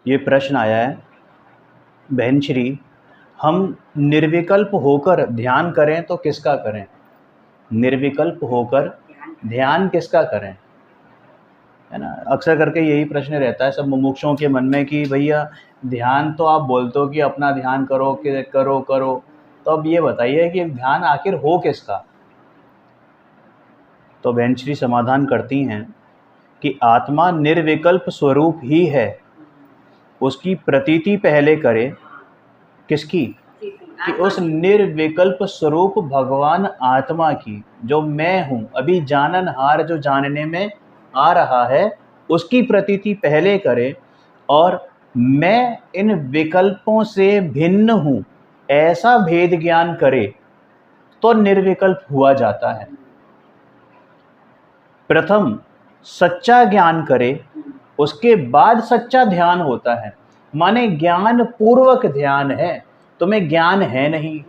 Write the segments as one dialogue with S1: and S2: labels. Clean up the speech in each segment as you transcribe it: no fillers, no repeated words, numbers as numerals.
S1: ये प्रश्न आया है, बहन श्री, हम निर्विकल्प होकर ध्यान करें तो किसका करें? निर्विकल्प होकर ध्यान किसका करें, है ना? अक्सर करके यही प्रश्न रहता है सब मुमुक्षुओं के मन में कि भैया ध्यान तो आप बोलते हो कि अपना ध्यान करो कि करो करो, तो अब ये बताइए कि ध्यान आखिर हो किसका? तो बहन श्री समाधान करती हैं कि आत्मा निर्विकल्प स्वरूप ही है, उसकी प्रतीति पहले करे। किसकी? कि उस निर्विकल्प स्वरूप भगवान आत्मा की, जो मैं हूँ, अभी जाननहार जो जानने में आ रहा है, उसकी प्रतीति पहले करे और मैं इन विकल्पों से भिन्न हूँ ऐसा भेद ज्ञान करे तो निर्विकल्प हुआ जाता है। प्रथम सच्चा ज्ञान करे, उसके बाद सच्चा ध्यान होता है। माने ज्ञान पूर्वक ध्यान है, तुम्हें ज्ञान है नहीं,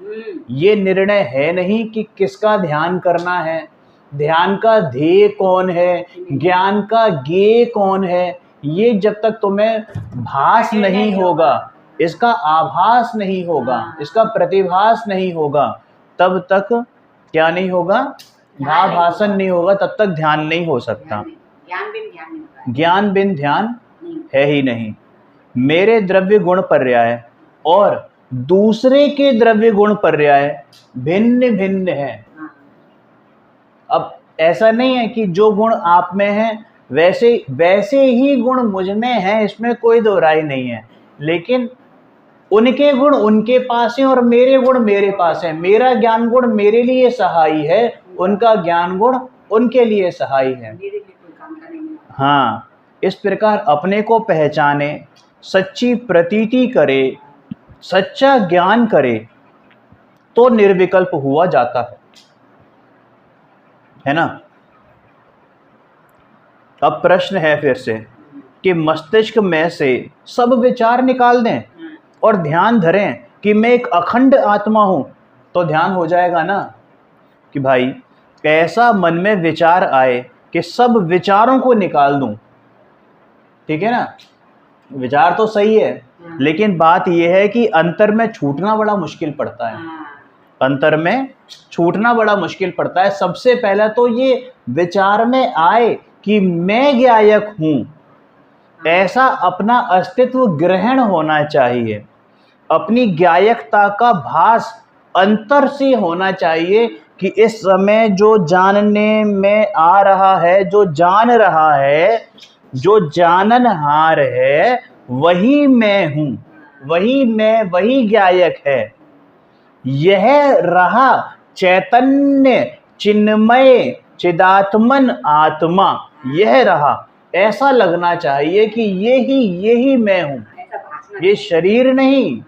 S1: ये निर्णय है नहीं कि किसका ध्यान करना है, ध्यान का ध्येय कौन है, ज्ञान का ज्ञेय कौन है, ये जब तक तुम्हें भास नहीं होगा, इसका आभास नहीं होगा, इसका प्रतिभास नहीं होगा, तब तक क्या नहीं होगा? भाभासन नहीं होगा, तब तक ध्यान नहीं हो सकता। ज्ञान बिन ध्यान है ही नहीं। मेरे द्रव्य गुण पर्याय और दूसरे के द्रव्य गुण पर्याय भिन्न भिन्न है। अब ऐसा नहीं है कि जो गुण आप में है वैसे ही गुण मुझ में है, इसमें कोई दो राय नहीं है, लेकिन उनके गुण उनके पास हैं और मेरे गुण मेरे पास हैं। मेरा ज्ञान गुण मेरे लिए सहायी है, उनका ज्ञान गुण उनके लिए सहायी है। हाँ, इस प्रकार अपने को पहचाने, सच्ची प्रतीति करे, सच्चा ज्ञान करे तो निर्विकल्प हुआ जाता है ना? अब प्रश्न है फिर से कि मस्तिष्क में से सब विचार निकाल दें और ध्यान धरें कि मैं एक अखंड आत्मा हूं, तो ध्यान हो जाएगा ना? कि भाई कैसा मन में विचार आए कि सब विचारों को निकाल दूं, ठीक है ना? विचार तो सही है, लेकिन बात यह है कि अंतर में छूटना बड़ा मुश्किल पड़ता है। अंतर में छूटना बड़ा मुश्किल पड़ता है। सबसे पहला तो ये विचार में आए कि मैं ज्ञायक हूं, ऐसा अपना अस्तित्व ग्रहण होना चाहिए। अपनी ज्ञायकता का भास अंतर से होना चाहिए कि इस समय जो जानने में आ रहा है, जो जान रहा है, जो जाननहार है, वही मैं हूं, वही मैं, वही ज्ञायक है। यह रहा चैतन्य चिन्मय चिदात्मन आत्मा, यह रहा। ऐसा लगना चाहिए कि यही मैं हूं, ये शरीर नहीं,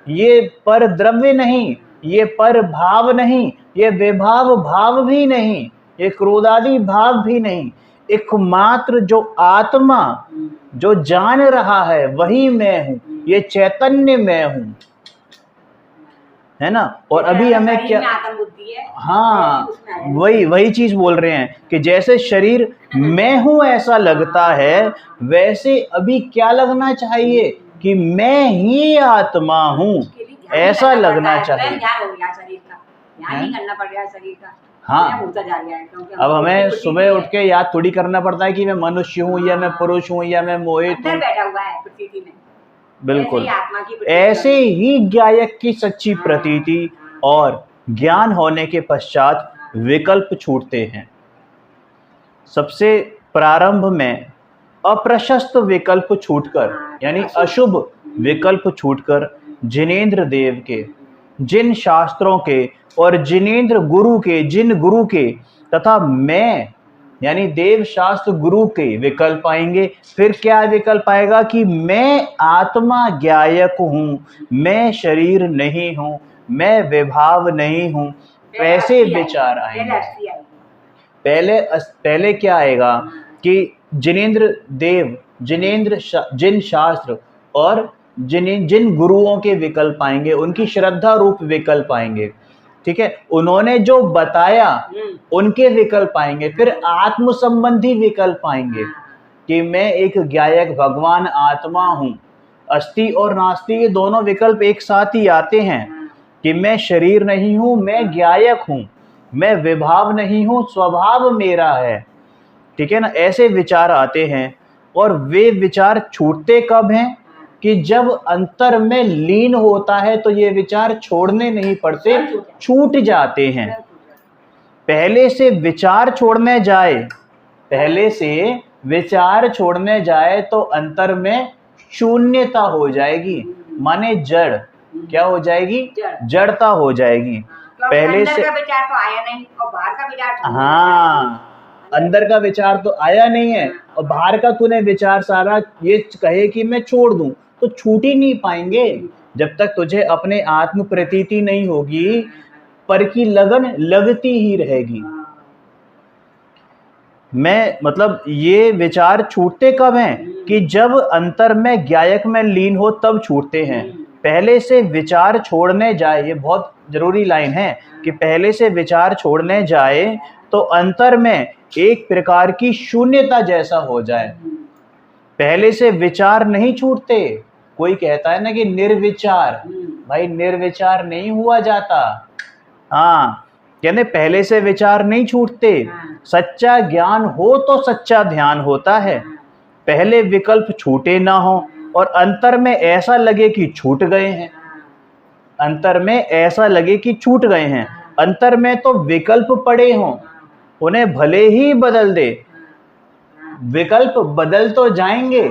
S1: ये पर द्रव्य नहीं, ये पर भाव नहीं, ये विभाव भाव भी नहीं, ये क्रोधादि भाव भी नहीं। एकमात्र जो आत्मा जो जान रहा है वही मैं हूं, ये चैतन्य मैं हूं, है ना? और अभी हमें क्या, हाँ, वही चीज बोल रहे हैं कि जैसे शरीर मैं हूं ऐसा लगता है, वैसे अभी क्या लगना चाहिए कि मैं ही आत्मा हूं, ऐसा लगना चाहिए। हाँ, अब हमें सुबह उठ के याद थोड़ी करना पड़ता है कि मैं मनुष्य हूँ या मैं पुरुष हूँ या मैं मोहित हूँ। बिल्कुल ऐसे ही ज्ञायक की सच्ची प्रतीति और ज्ञान होने के पश्चात विकल्प छूटते हैं। सबसे प्रारंभ में अप्रशस्त विकल्प छूटकर, यानी अशुभ विकल्प छूटकर, जिनेंद्र देव के, जिन शास्त्रों के और जिनेंद्र गुरु के, जिन गुरु के तथा मैं यानी देव शास्त्र गुरु के विकल्प आएंगे। फिर क्या विकल्प आएगा कि मैं आत्मा ज्ञायक हूं, मैं शरीर नहीं हूं, मैं विभाव नहीं हूं, ऐसे विचार आएंगे। पहले क्या आएगा कि जिनेंद्र देव, जिन शास्त्र और जिन गुरुओं के विकल्प आएंगे, उनकी श्रद्धा रूप विकल्प आएंगे, ठीक है? उन्होंने जो बताया उनके विकल्प आएंगे। फिर आत्म संबंधी विकल्प आएंगे कि मैं एक ज्ञायक भगवान आत्मा हूं, अस्ति और नास्ति ये दोनों विकल्प एक साथ ही आते हैं कि मैं शरीर नहीं हूँ, मैं ज्ञायक हूँ, मैं विभाव नहीं हूँ, स्वभाव मेरा है। ठीक है ना, ऐसे विचार आते हैं। और वे विचार छूटते कब हैं? कि जब अंतर में लीन होता है तो ये विचार छोड़ने नहीं पड़ते, छूट जाते हैं। पहले से विचार छोड़ने जाए, पहले से विचार छोड़ने जाए तो अंतर में शून्यता हो जाएगी, माने जड़। क्या हो जाएगी? जड़ता हो जाएगी। पहले से
S2: का विचार तो आया नहीं और बाहर का विचार तो
S1: हाँ, अंदर का विचार तो आया नहीं है और बाहर का तूने विचार सारा ये कहे कि मैं छोड़ दूं, तो छूट ही नहीं पाएंगे जब तक तुझे अपने आत्म प्रतीति नहीं होगी। पर की लगन लगती ही रहेगी। मैं मतलब ये विचार छूटते कब हैं? कि जब अंतर में ज्ञायक में लीन हो तब छूटते हैं। पहले से विचार छोड़ने जाए, ये बहुत जरूरी लाइन है कि पहले से विचार छोड़ने जाए तो अंतर में एक प्रकार की शून्यता जैसा हो जाए। पहले से विचार नहीं छूटते। कोई कहता है ना कि निर्विचार, भाई निर्विचार नहीं हुआ जाता। हाँ, कहते पहले से विचार नहीं छूटते। सच्चा ज्ञान हो तो सच्चा ध्यान होता है। पहले विकल्प छूटे ना हो और अंतर में ऐसा लगे कि छूट गए हैं। अंतर में ऐसा लगे कि छूट गए हैं। अंतर में तो विकल्प पड़े हों, उन्हें भले ही बदल दे, विकल्प बदल तो जाएंगे,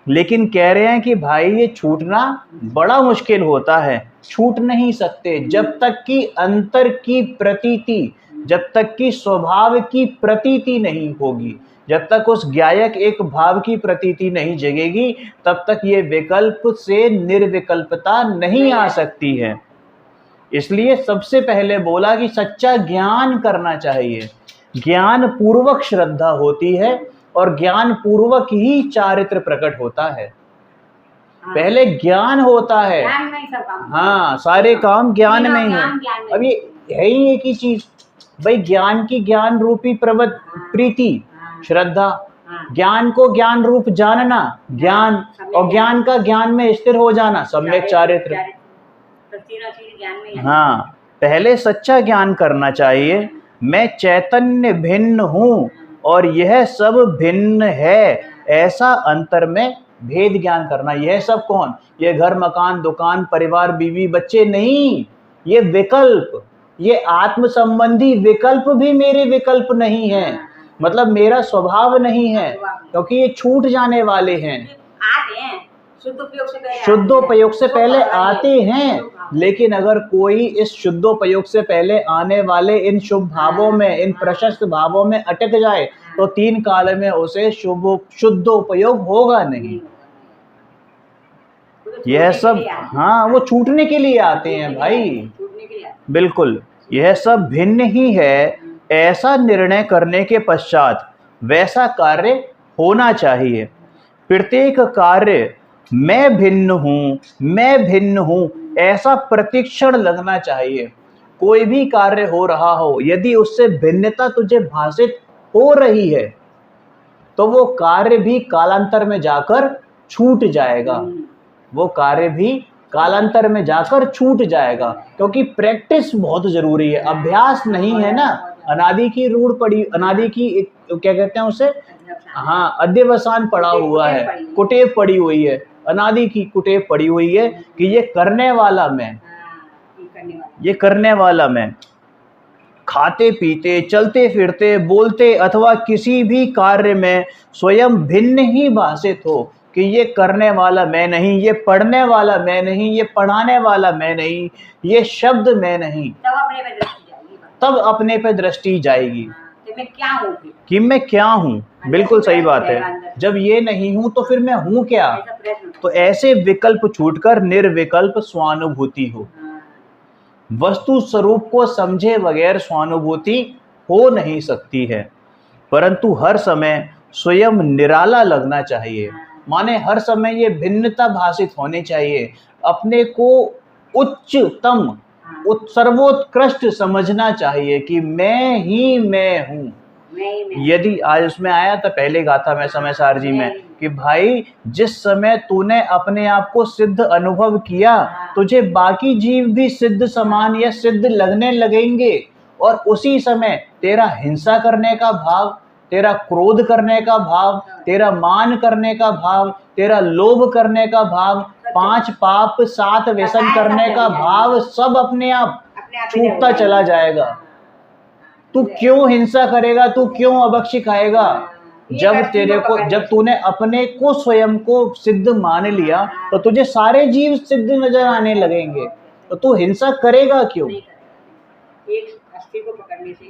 S1: लेकिन कह रहे हैं कि भाई ये छूटना बड़ा मुश्किल होता है। छूट नहीं सकते जब तक कि अंतर की प्रतीति, जब तक कि स्वभाव की प्रतीति नहीं होगी, जब तक उस ज्ञायक एक भाव की प्रतीति नहीं जगेगी, तब तक ये विकल्प से निर्विकल्पता नहीं आ सकती है। इसलिए सबसे पहले बोला कि सच्चा ज्ञान करना चाहिए। ज्ञान पूर्वक श्रद्धा होती है और ज्ञान पूर्वक ही चारित्र प्रकट होता है। पहले ज्ञान होता है। हाँ, सारे काम ज्ञान में ही है। अब ये है ही एक ही चीज भाई, ज्ञान की ज्ञान रूपी प्रीति श्रद्धा, ज्ञान को ज्ञान रूप जानना ज्ञान, और ज्ञान का ज्ञान में स्थिर हो जाना सम्यक चारित्र। हाँ, पहले सच्चा ज्ञान करना चाहिए। मैं चैतन्य भिन्न हूँ और यह सब भिन्न है, ऐसा अंतर में भेद ज्ञान करना। यह सब कौन? ये घर मकान दुकान परिवार बीवी बच्चे नहीं, ये विकल्प, ये आत्म संबंधी विकल्प भी मेरे विकल्प नहीं है, मतलब मेरा स्वभाव नहीं है, क्योंकि ये छूट जाने वाले हैं। शुद्धोपयोग से पहले आते हैं, लेकिन अगर कोई इस शुद्धोपयोग से पहले आने वाले इन शुभ भावों में, इन प्रशस्त भावों में अटक जाए तो 3 काल में उसे शुद्धोपयोग होगा नहीं। यह सब हाँ, वो छूटने के लिए आते हैं भाई, बिल्कुल। यह सब भिन्न ही है, ऐसा निर्णय करने के पश्चात वैसा कार्य होना चाहिए। प्रत्येक कार्य मैं भिन्न हूँ, मैं भिन्न हूँ, ऐसा प्रतिक्षण लगना चाहिए। कोई भी कार्य हो रहा हो, यदि उससे भिन्नता तुझे भाषित हो रही है तो वो कार्य भी कालांतर में जाकर छूट जाएगा। वो कार्य भी कालांतर में जाकर छूट जाएगा, क्योंकि प्रैक्टिस बहुत जरूरी है। अभ्यास नहीं है ना, अनादि की रूढ़ पड़ी, अनादि की क्या कहते हैं उसे, हाँ, अध्यवसान पड़ा हुआ है, कुटेव पड़ी हुई है, अनादि की कुटेव पड़ी हुई है कि ये करने वाला मैं, ये करने वाला मैं। खाते पीते चलते फिरते बोलते अथवा किसी भी कार्य में स्वयं भिन्न ही भाषित हो कि ये करने वाला मैं नहीं, ये पढ़ने वाला मैं नहीं, ये पढ़ाने वाला मैं नहीं, ये शब्द मैं नहीं, तब अपने पे दृष्टि जाएगी कि मैं क्या हूँ। बिल्कुल सही बात है। जब ये नहीं हूँ तो फिर मैं हूँ क्या? तो ऐसे विकल्प छूटकर निर्विकल्प स्वानुभूति हो। वस्तु स्वरूप को समझे बगैर स्वानुभूति हो नहीं सकती है, परंतु हर समय स्वयं निराला लगना चाहिए। माने हर समय ये भिन्नता भाषित होनी चाहिए, अपने को उच्चतम सर्वोत्कृष्ट समझना चाहिए कि मैं ही मैं हूँ। यदि आज उसमें आया था पहले गाथा में समय सार जी में कि भाई जिस समय तूने अपने आप को सिद्ध अनुभव किया, तुझे बाकी जीव भी सिद्ध समान या सिद्ध लगने लगेंगे, और उसी समय तेरा हिंसा करने का भाव, तेरा क्रोध करने का भाव, तेरा मान करने का भाव, तेरा लोभ करने का भाव, 5 पाप 7 व्यसन करने का भाव सब अपने आप छूटता चला जाएगा। तू क्यों हिंसा करेगा, तू क्यों अभक्ष्य खाएगा? जब तूने अपने को स्वयं को सिद्ध मान लिया तो तुझे सारे जीव सिद्ध नजर आने लगेंगे, तो तू हिंसा करेगा क्यों?
S2: एक अस्थि को पकड़ने से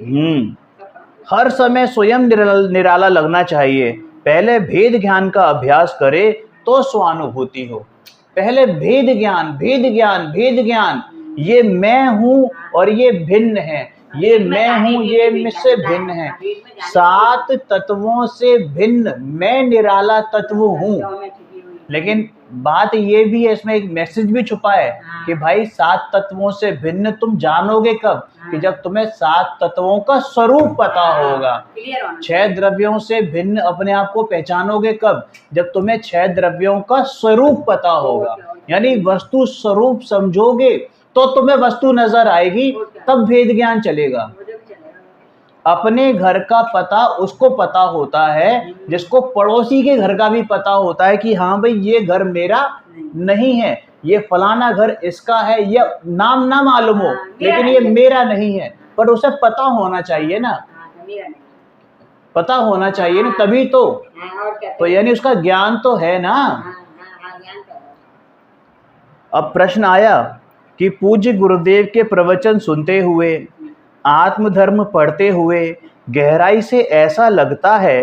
S1: हर समय स्वयं निराला लगना चाहिए। पहले भेद ज्ञान का अभ्यास करे तो स्वानुभूति हो। पहले भेद ज्ञान, भेद ज्ञान, भेद ज्ञान, ये मैं हूं और ये भिन्न है, ये मैं हूं, ये मुझसे भिन्न है। 7 तत्वों से भिन्न मैं निराला तत्व हूं। लेकिन बात ये भी है, इसमें एक मैसेज भी छुपा है कि भाई 7 तत्वों से भिन्न तुम जानोगे कब? कि जब तुम्हें 7 तत्वों का स्वरूप पता होगा। 6 द्रव्यों से भिन्न अपने आप को पहचानोगे कब? जब तुम्हें 6 द्रव्यों का स्वरूप पता होगा। यानी वस्तु स्वरूप समझोगे तो तुम्हें वस्तु नजर आएगी, तब भेद ज्ञान चलेगा। अपने घर का पता उसको पता होता है जिसको पड़ोसी के घर का भी पता होता है कि हाँ भाई ये घर मेरा नहीं है, ये फलाना घर इसका है, या नाम ना मालूम हो लेकिन ये मेरा नहीं है, पर उसे पता होना चाहिए ना, पता होना चाहिए ना, तभी तो यानी उसका ज्ञान तो है ना। अब प्रश्न आया कि पूज्य गुरुदेव के प्रवचन सुनते हुए, आत्मधर्म पढ़ते हुए गहराई से ऐसा लगता है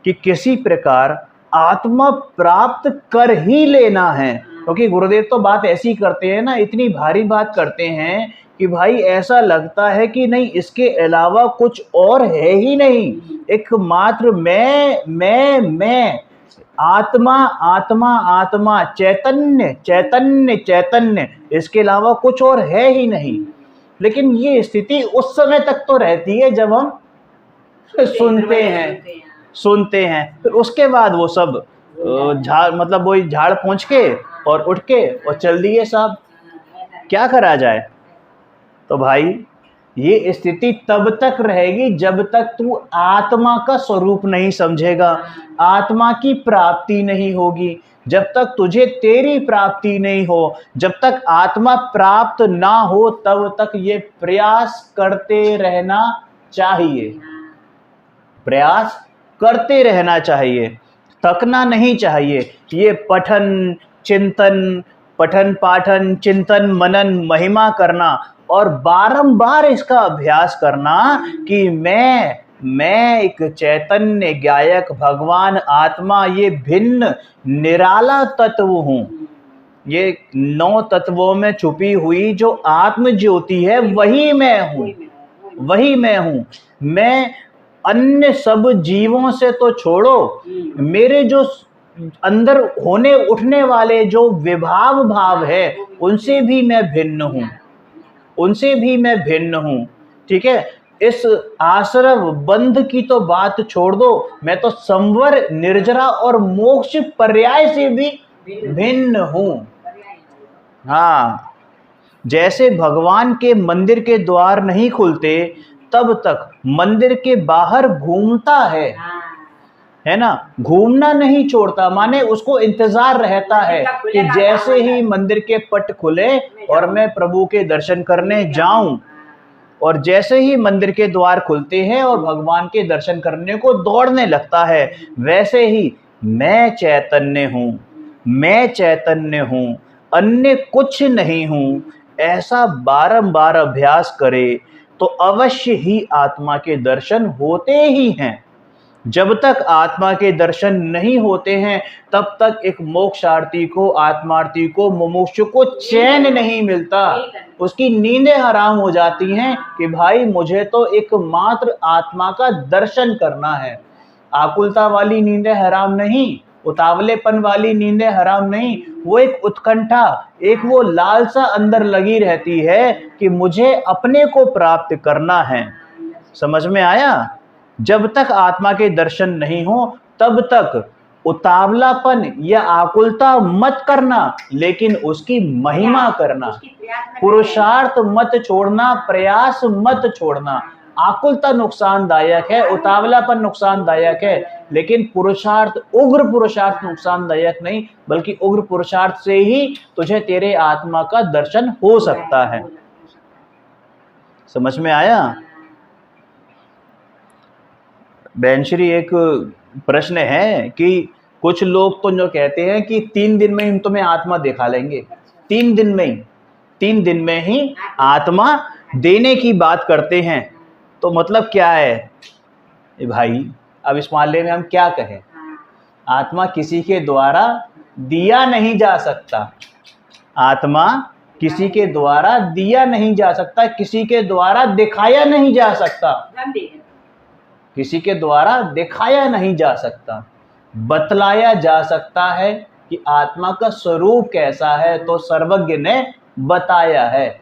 S1: कि किसी प्रकार आत्मा प्राप्त कर ही लेना है। क्योंकि गुरुदेव तो बात ऐसी करते हैं ना, इतनी भारी बात करते हैं कि भाई ऐसा लगता है कि नहीं, इसके अलावा कुछ और है ही नहीं, एकमात्र मैं, आत्मा आत्मा आत्मा, चैतन्य चैतन्य चैतन्य, इसके अलावा कुछ और है ही नहीं। लेकिन ये स्थिति उस समय तक तो रहती है जब हम सुनते हैं, फिर उसके बाद वो सब मतलब वही झाड़ पहुँच के और उठ के और चल दिए साहब, क्या करा जाए? तो भाई ये स्थिति तब तक रहेगी जब तक तू आत्मा का स्वरूप नहीं समझेगा, आत्मा की प्राप्ति नहीं होगी। जब तक तुझे तेरी प्राप्ति नहीं हो, जब तक आत्मा प्राप्त ना हो, तब तक ये प्रयास करते रहना चाहिए, प्रयास करते रहना चाहिए, थकना नहीं चाहिए। ये पठन पाठन चिंतन मनन महिमा करना और बारंबार इसका अभ्यास करना कि मैं एक चैतन्य गायक भगवान आत्मा, ये भिन्न निराला तत्व हूँ। ये 9 तत्वों में छुपी हुई जो आत्म ज्योति है, वही मैं हूँ, वही मैं हूँ। मैं अन्य सब जीवों से तो छोड़ो, मेरे जो अंदर होने उठने वाले जो विभाव भाव है उनसे भी मैं भिन्न हूँ, उनसे भी मैं भिन्न हूँ। ठीक है, इस आश्रव बंध की तो बात छोड़ दो, मैं तो संवर निर्जरा और मोक्ष पर्याय से भी भिन्न हूँ। हाँ, जैसे भगवान के मंदिर के द्वार नहीं खुलते तब तक मंदिर के बाहर घूमता है ना, घूमना नहीं छोड़ता, माने उसको इंतजार रहता है कि जैसे ही मंदिर के पट खुले और मैं प्रभु के दर्शन करने जाऊं, और जैसे ही मंदिर के द्वार खुलते हैं और भगवान के दर्शन करने को दौड़ने लगता है, वैसे ही मैं चैतन्य हूँ, मैं चैतन्य हूँ, अन्य कुछ नहीं हूँ, ऐसा बारंबार अभ्यास करे तो अवश्य ही आत्मा के दर्शन होते ही हैं। जब तक आत्मा के दर्शन नहीं होते हैं तब तक एक मोक्षार्थी को, आत्मार्थी को, मुमुक्षु को चैन नहीं मिलता, उसकी नींदें हराम हो जाती हैं कि भाई मुझे तो एकमात्र आत्मा का दर्शन करना है। आकुलता वाली नींदें हराम नहीं, उतावलेपन वाली नींदें हराम नहीं, वो एक उत्कंठा, एक वो लालसा अंदर लगी रहती है कि मुझे अपने को प्राप्त करना है। समझ में आया? जब तक आत्मा के दर्शन नहीं हो तब तक उतावलापन या आकुलता मत करना, लेकिन उसकी महिमा करना।
S2: उसकी प्रयास न
S1: पुरुषार्थ मत छोड़ना, प्रयास मत छोड़ना। आकुलता नुकसानदायक है, उतावलापन नुकसानदायक है, लेकिन पुरुषार्थ, उग्र पुरुषार्थ नुकसानदायक नहीं, बल्कि उग्र पुरुषार्थ से ही तुझे तेरे आत्मा का दर्शन हो सकता है। समझ में आया? बैंश्री, एक प्रश्न है कि कुछ लोग तो जो कहते हैं कि 3 दिन में ही हम तुम्हें आत्मा दिखा लेंगे, 3 दिन में ही, 3 दिन में ही आत्मा देने की बात करते हैं। तो मतलब क्या है भाई? अब इस मामले में हम क्या कहें? आत्मा किसी के द्वारा दिया नहीं जा सकता, आत्मा किसी के द्वारा दिया नहीं जा सकता, किसी के द्वारा दिखाया नहीं जा सकता, किसी के द्वारा दिखाया नहीं जा सकता। बतलाया जा सकता है कि आत्मा का स्वरूप कैसा है, तो सर्वज्ञ ने बताया है।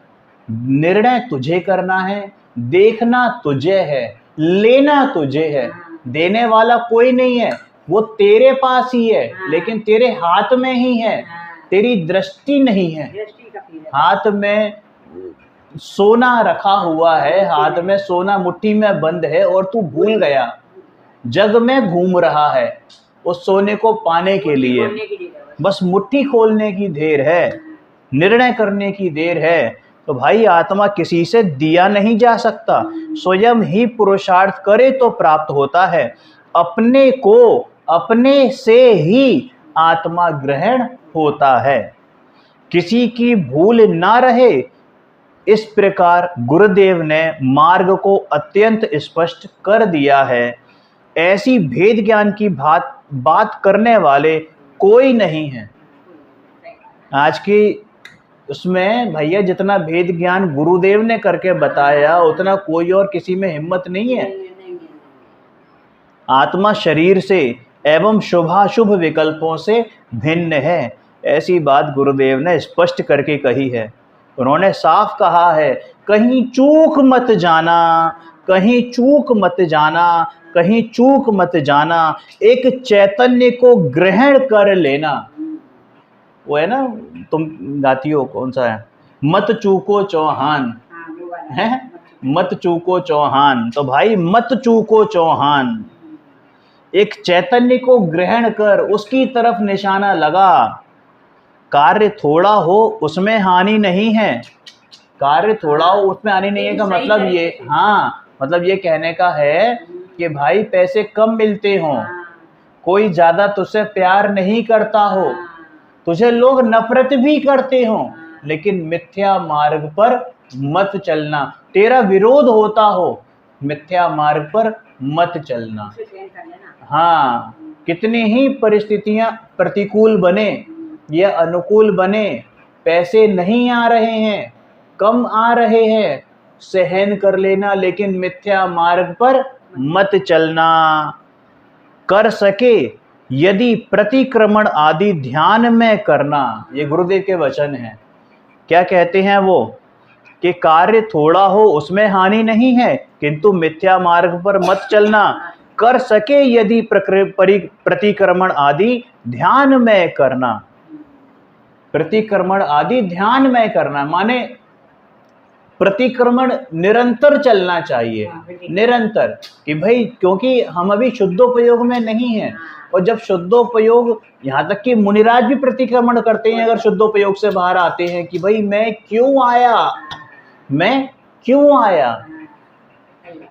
S1: निर्णय तुझे करना है, देखना तुझे है, लेना तुझे है। देने वाला कोई नहीं है, वो तेरे पास ही है, लेकिन तेरे हाथ में ही है, तेरी दृष्टि नहीं है। हाथ में सोना रखा हुआ है, हाथ में सोना मुट्ठी में बंद है, और तू भूल गया, जग में घूम रहा है उस सोने को पाने के लिए। बस मुट्ठी खोलने की देर है, निर्णय करने की देर है। तो भाई आत्मा किसी से दिया नहीं जा सकता, स्वयं ही पुरुषार्थ करे तो प्राप्त होता है। अपने को अपने से ही आत्मा ग्रहण होता है, किसी की भूल ना रहे। इस प्रकार गुरुदेव ने मार्ग को अत्यंत स्पष्ट कर दिया है। ऐसी भेद ज्ञान की बात करने वाले कोई नहीं है आज की उसमें। भैया जितना भेद ज्ञान गुरुदेव ने करके बताया, उतना कोई और किसी में हिम्मत नहीं है। आत्मा शरीर से एवं शुभाशुभ विकल्पों से भिन्न है, ऐसी बात गुरुदेव ने स्पष्ट करके कही है। उन्होंने साफ कहा है, कहीं चूक मत जाना, कहीं चूक मत जाना, कहीं चूक मत जाना, एक चैतन्य को ग्रहण कर लेना। वो है ना, तुम गाती हो, कौन सा है, मत चूको चौहान, है मत चूको चौहान। तो भाई मत चूको चौहान, एक चैतन्य को ग्रहण कर उसकी तरफ निशाना लगा। कार्य थोड़ा हो उसमें हानि नहीं है, कार्य थोड़ा हो उसमें हानि नहीं है का मतलब ये, हाँ मतलब ये कहने का है कि भाई पैसे कम मिलते हों, कोई ज़्यादा तुझसे प्यार नहीं करता हो, तुझे लोग नफरत भी करते हों, लेकिन मिथ्या मार्ग पर मत चलना। तेरा विरोध होता हो, मिथ्या मार्ग पर मत चलना। हाँ, कितनी ही परिस्थितियां प्रतिकूल बने या अनुकूल बने, पैसे नहीं आ रहे हैं, कम आ रहे हैं, सहन कर लेना, लेकिन मिथ्या मार्ग पर मत चलना। कर सके यदि प्रतिक्रमण आदि ध्यान में करना। ये गुरुदेव के वचन हैं। क्या कहते हैं वो, कि कार्य थोड़ा हो उसमें हानि नहीं है, किंतु मिथ्या मार्ग पर मत चलना। कर सके यदि प्रतिक्रमण आदि ध्यान में करना। प्रतिक्रमण आदि ध्यान में करना माने प्रतिक्रमण निरंतर चलना चाहिए, निरंतर, कि भाई क्योंकि हम अभी शुद्धोपयोग में नहीं हैं, और जब शुद्धोपयोग, यहाँ तक कि मुनिराज भी प्रतिक्रमण करते हैं अगर शुद्धोपयोग से बाहर आते हैं, कि भाई मैं क्यों आया, मैं क्यों आया।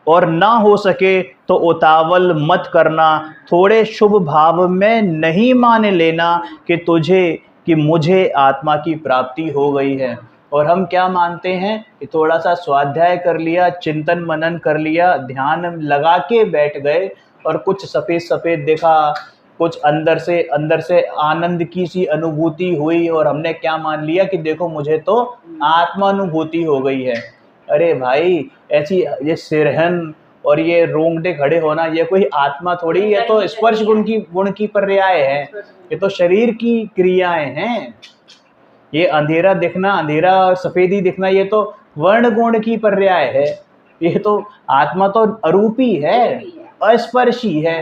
S1: और ना हो सके तो उतावल मत करना, थोड़े शुभ भाव में नहीं मान लेना कि मुझे आत्मा की प्राप्ति हो गई है। और हम क्या मानते हैं कि थोड़ा सा स्वाध्याय कर लिया, चिंतन मनन कर लिया, ध्यान लगा के बैठ गए और कुछ सफ़ेद सफ़ेद दिखा, कुछ अंदर से आनंद की सी अनुभूति हुई, और हमने क्या मान लिया कि देखो मुझे तो आत्मानुभूति हो गई है। अरे भाई, ऐसी ये सिरहन और ये रोंगटे खड़े होना, ये कोई आत्मा थोड़ी, ये तो स्पर्श गुण की पर्याय है, ये तो शरीर की क्रियाएं हैं। ये अंधेरा दिखना, अंधेरा और सफेदी दिखना, ये तो वर्ण गुण की पर्याय है। ये तो आत्मा तो अरूपी है, अस्पर्शी है।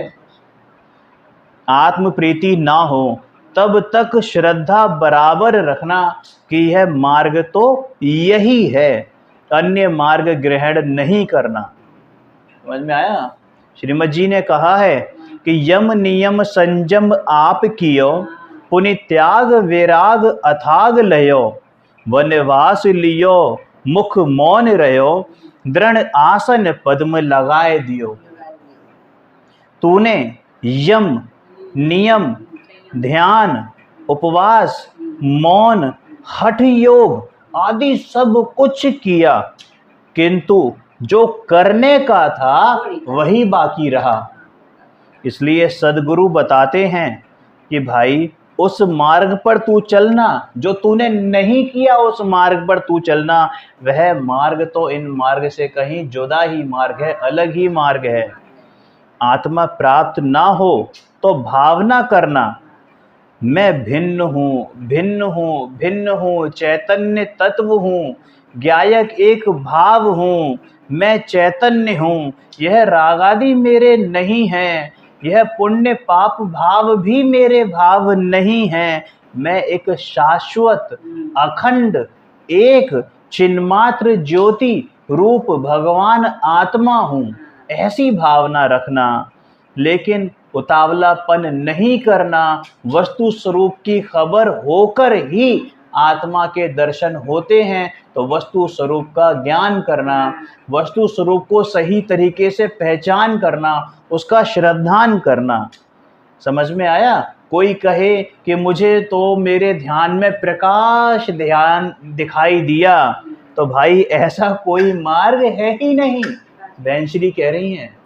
S1: आत्म प्रीति ना हो तब तक श्रद्धा बराबर रखना कि यह मार्ग तो यही है, अन्य मार्ग ग्रहण नहीं करना। समझ में आया? श्रीमद जी ने कहा है कि यम नियम संयम आप कियो, पुनि त्याग वैराग अथाग लयो, वनवास लियो मुख मौन रहो, दृढ़ आसन पद्म लगाए दियो। तूने यम नियम ध्यान उपवास मौन हठ योग आदि सब कुछ किया, किंतु जो करने का था वही बाकी रहा। इसलिए सद्गुरु बताते हैं कि भाई उस मार्ग पर तू चलना, जो तूने नहीं किया उस मार्ग पर तू चलना। वह मार्ग तो इन मार्ग से कहीं जुदा ही मार्ग है, अलग ही मार्ग है। आत्मा प्राप्त ना हो तो भावना करना, मैं भिन्न हूँ भिन्न हूँ भिन्न हूँ, चैतन्य तत्व हूँ, ज्ञायक एक भाव हूँ, मैं चैतन्य हूँ, यह रागादि मेरे नहीं हैं, यह पुण्य पाप भाव भी मेरे भाव नहीं हैं, मैं एक शाश्वत अखंड एक चिन्मात्र ज्योति रूप भगवान आत्मा हूँ। ऐसी भावना रखना, लेकिन उतावलापन नहीं करना। वस्तु स्वरूप की खबर होकर ही आत्मा के दर्शन होते हैं, तो वस्तु स्वरूप का ज्ञान करना, वस्तु स्वरूप को सही तरीके से पहचान करना, उसका श्रद्धान करना। समझ में आया? कोई कहे कि मुझे तो मेरे ध्यान में प्रकाश ध्यान दिखाई दिया, तो भाई ऐसा कोई मार्ग है ही नहीं। बहन श्री कह रही हैं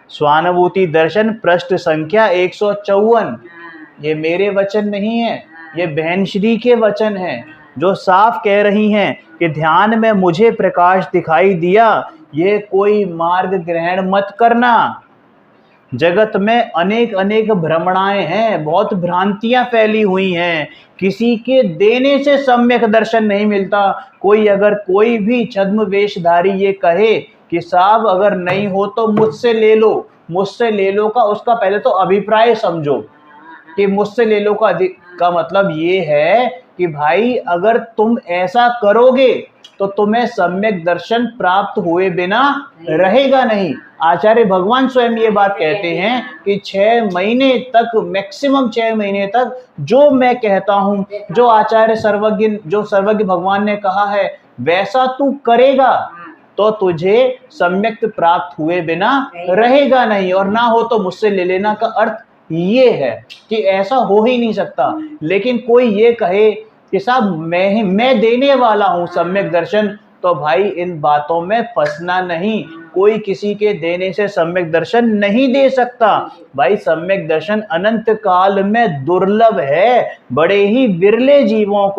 S1: स्वानुभूति दर्शन पृष्ठ संख्या 154। ये मेरे वचन नहीं है, ये बहन श्री के वचन हैं, जो साफ कह रही हैं कि ध्यान में मुझे प्रकाश दिखाई दिया, ये कोई मार्ग ग्रहण मत करना। जगत में अनेक अनेक भ्रमणाएं हैं, बहुत भ्रांतियां फैली हुई हैं, किसी के देने से सम्यक दर्शन नहीं मिलता। कोई भी छद्म वेशधारी ये कहे कि साहब अगर नहीं हो तो मुझसे ले लो, मुझसे ले लो का उसका पहले तो अभिप्राय समझो कि मुझसे ले लो का मतलब ये है कि भाई अगर तुम ऐसा करोगे तो तुम्हें सम्यक दर्शन प्राप्त हुए बिना रहेगा नहीं। आचार्य भगवान स्वयं ये बात कहते हैं कि 6 महीने तक, मैक्सिमम 6 महीने तक जो मैं कहता हूं, जो आचार्य सर्वज्ञ भगवान ने कहा है वैसा तू करेगा तो तुझे सम्यक प्राप्त हुए बिना रहेगा नहीं, और ना हो तो मुझसे ले लेना का अर्थ ये है कि ऐसा हो ही नहीं सकता। लेकिन कोई ये कहे कि साहब मैं देने वाला हूं सम्यक दर्शन, तो भाई इन बातों में फंसना नहीं। कोई किसी के देने से सम्यक दर्शन नहीं दे सकता। भाई सम्यक दर्शन अनंत काल में दुर्लभ है, बड़े ही बिरले जीवों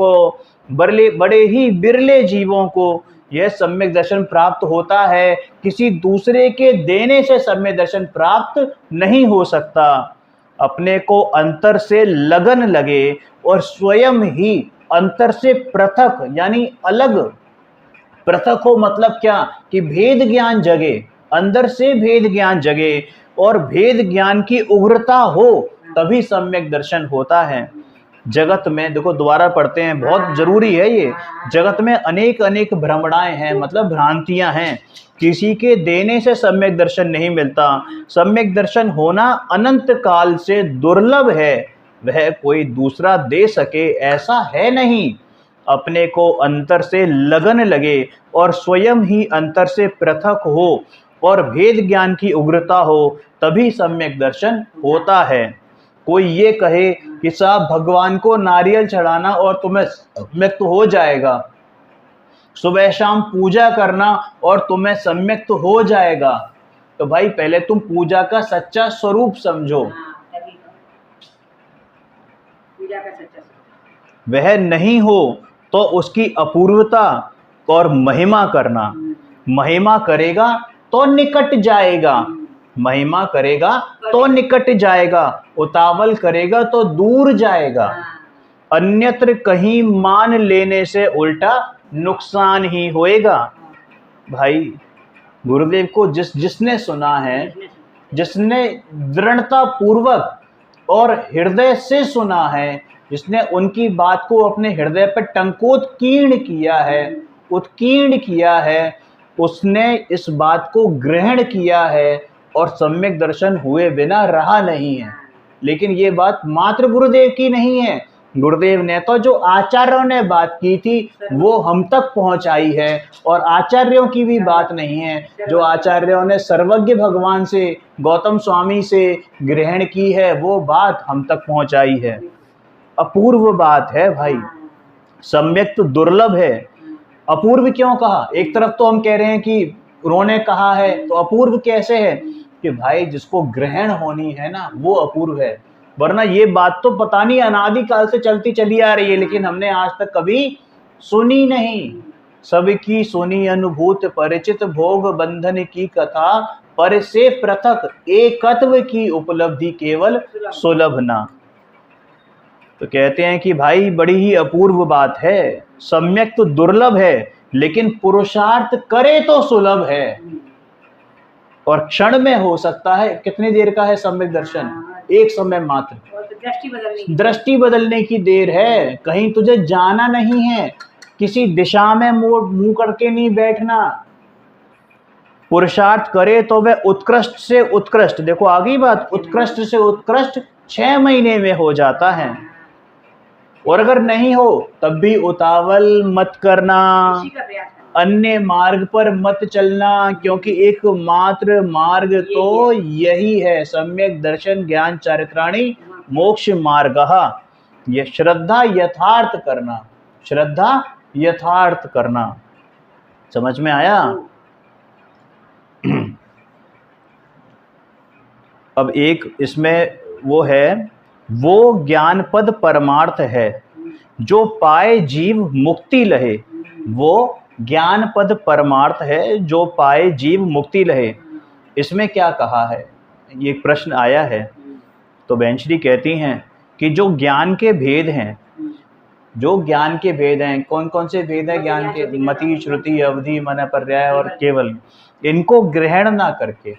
S1: को यह सम्यक दर्शन प्राप्त होता है। किसी दूसरे के देने से सम्यक दर्शन प्राप्त नहीं हो सकता। अपने को अंतर से लगन लगे और स्वयं ही अंतर से पृथक यानी अलग, पृथक हो मतलब क्या कि भेद ज्ञान जगे, अंदर से भेद ज्ञान जगे और भेद ज्ञान की उग्रता हो, तभी सम्यक दर्शन होता है। जगत में देखो, दोबारा पढ़ते हैं, बहुत जरूरी है ये। जगत में अनेक अनेक भ्रमणाएं हैं, मतलब भ्रांतियां हैं। किसी के देने से सम्यक दर्शन नहीं मिलता। सम्यक दर्शन होना अनंत काल से दुर्लभ है, वह कोई दूसरा दे सके ऐसा है नहीं। अपने को अंतर से लगन लगे और स्वयं ही अंतर से पृथक हो और भेद ज्ञान की उग्रता हो, तभी सम्यक दर्शन होता है। कोई ये कहे कि साहब भगवान को नारियल चढ़ाना और तुम्हें सम्यक हो जाएगा, सुबह शाम पूजा करना और तुम्हें सम्यक हो जाएगा, तो भाई पहले तुम पूजा का सच्चा स्वरूप समझो। वह नहीं हो तो उसकी अपूर्वता और महिमा करना। महिमा करेगा तो निकट जाएगा, महिमा करेगा तो निकट जाएगा, उतावल करेगा तो दूर जाएगा। अन्यत्र कहीं मान लेने से उल्टा नुकसान ही होएगा। भाई गुरुदेव को जिसने सुना है, जिसने दृढ़ता पूर्वक और हृदय से सुना है, जिसने उनकी बात को अपने हृदय पर टंकोत्कीर्ण किया है, उत्कीर्ण किया है, उसने इस बात को ग्रहण किया है और सम्यक दर्शन हुए बिना रहा नहीं है। लेकिन ये बात मात्र गुरुदेव की नहीं है, गुरुदेव ने तो जो आचार्यों ने बात की थी वो हम तक पहुंचाई है, और आचार्यों की भी बात नहीं है, जो आचार्यों ने सर्वज्ञ भगवान से, गौतम स्वामी से ग्रहण की है वो बात हम तक पहुंचाई है। अपूर्व बात है भाई, सम्यक तो दुर्लभ है। अपूर्व क्यों कहा? एक तरफ तो हम कह रहे हैं कि उन्होंने कहा है, तो अपूर्व कैसे है कि भाई जिसको ग्रहण होनी है ना वो अपूर्व है, वरना ये बात तो पता नहीं अनादि काल से चलती चली आ रही है, लेकिन हमने आज तक कभी सुनी नहीं। सबकी सुनी अनुभूत परिचित भोग बंधन की कथा, पर से पृथक एकत्व की उपलब्धि केवल सुलभ ना। तो कहते हैं कि भाई बड़ी ही अपूर्व बात है, सम्यक तो दुर्लभ है लेकिन पुरुषार्थ करे तो सुलभ है, और क्षण में हो सकता है। कितनी देर का है सम्यक दर्शन? एक समय मात्र, दृष्टि बदलने की देर है। कहीं तुझे जाना नहीं है, किसी दिशा में मुंह करके नहीं बैठना। पुरुषार्थ करे तो वह उत्कृष्ट से उत्कृष्ट, देखो आगे बात, उत्कृष्ट से उत्कृष्ट 6 महीने में हो जाता है। और अगर नहीं हो तब भी उतावल मत करना, अन्य मार्ग पर मत चलना, क्योंकि एकमात्र मार्ग तो यही है, सम्यक दर्शन ज्ञान चारित्राणि मोक्ष मार्गः। ये श्रद्धा यथार्थ करना, श्रद्धा यथार्थ करना। समझ में आया? अब एक इसमें वो है, वो ज्ञान पद परमार्थ है, जो पाए जीव मुक्ति लहे। वो ज्ञान पद परमार्थ है, जो पाए जीव मुक्ति लहे। इसमें क्या कहा है? ये प्रश्न आया है। तो बेंचरी कहती हैं कि जो ज्ञान के भेद हैं, जो ज्ञान के भेद हैं, कौन कौन से भेद हैं ज्ञान के? मति, श्रुति, अवधि, मन, पर्याय और केवल। इनको ग्रहण ना करके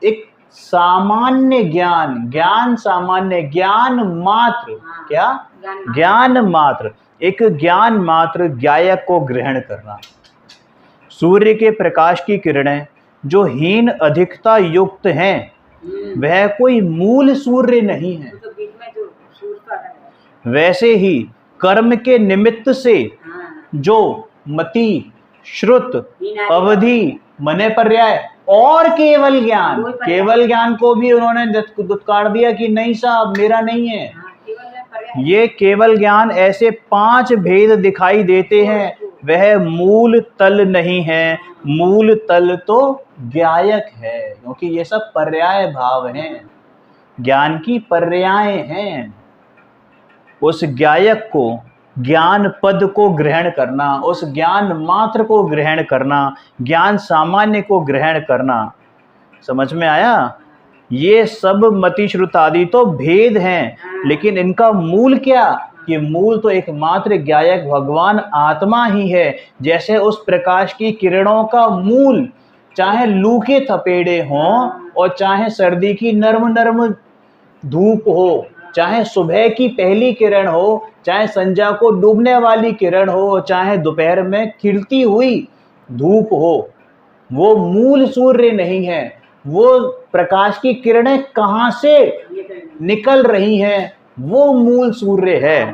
S1: एक सामान्य ज्ञान, ज्ञान सामान्य, ज्ञान मात्र, क्या? ज्ञान मात्र, एक ज्ञान मात्र ज्ञायक को ग्रहण करना। सूर्य के प्रकाश की किरणें जो हीन अधिकता युक्त हैं, वह कोई मूल सूर्य नहीं है। वैसे ही कर्म के निमित्त से जो मति, श्रुत, अवधि, मने पर्याय और केवल ज्ञान, केवल ज्ञान को भी उन्होंने दुत्कार दिया कि नहीं साहब मेरा नहीं है। ये केवल ज्ञान ऐसे 5 भेद दिखाई देते हैं, वह मूल तल नहीं है। मूल तल तो ज्ञायक है, क्योंकि ये सब पर्याय भाव हैं, ज्ञान की पर्याय हैं। उस ज्ञायक को, ज्ञान पद को ग्रहण करना, उस ज्ञान मात्र को ग्रहण करना, ज्ञान सामान्य को ग्रहण करना। समझ में आया? ये सब मति, श्रुत आदि तो भेद हैं, लेकिन इनका मूल क्या? कि मूल तो एकमात्र ज्ञायक भगवान आत्मा ही है। जैसे उस प्रकाश की किरणों का मूल, चाहे लू के थपेड़े हों और चाहे सर्दी की नर्म नर्म धूप हो, चाहे सुबह की पहली किरण हो, चाहे संध्या को डूबने वाली किरण हो, चाहे दोपहर में खिलती हुई धूप हो, वो मूल सूर्य नहीं है। वो प्रकाश की किरणें कहाँ से निकल रही हैं, वो मूल सूर्य है।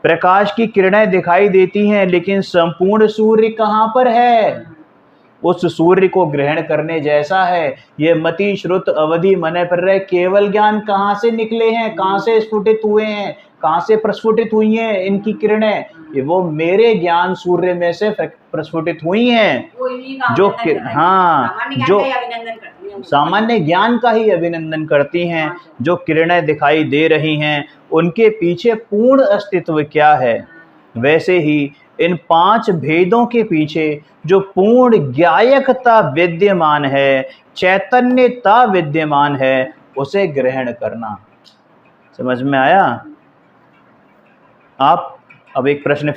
S1: प्रकाश की किरणें दिखाई देती हैं, लेकिन संपूर्ण सूर्य कहाँ पर है? उस सूर्य को ग्रहण करने जैसा है। ये मति, श्रुत, अवधि, मन, पर्याय, केवल ज्ञान कहाँ से निकले हैं, कहाँ से स्फुटित हुए हैं, कहाँ से प्रस्फुटित हुई हैं इनकी किरणें? ये वो मेरे ज्ञान सूर्य में से प्रस्फुटित हुई हैं, जो जो सामान्य ज्ञान का ही अभिनंदन करती हैं। जो किरणें दिखाई दे रही हैं, उनके पीछे पूर्ण अस्तित्व क्या है? वैसे ही इन 5 भेदों के पीछे जो पूर्ण ज्ञायकता विद्यमान है, चैतन्यता विद्यमान है, उसे ग्रहण करना। समझ में आया? आप अब एक प्रश्न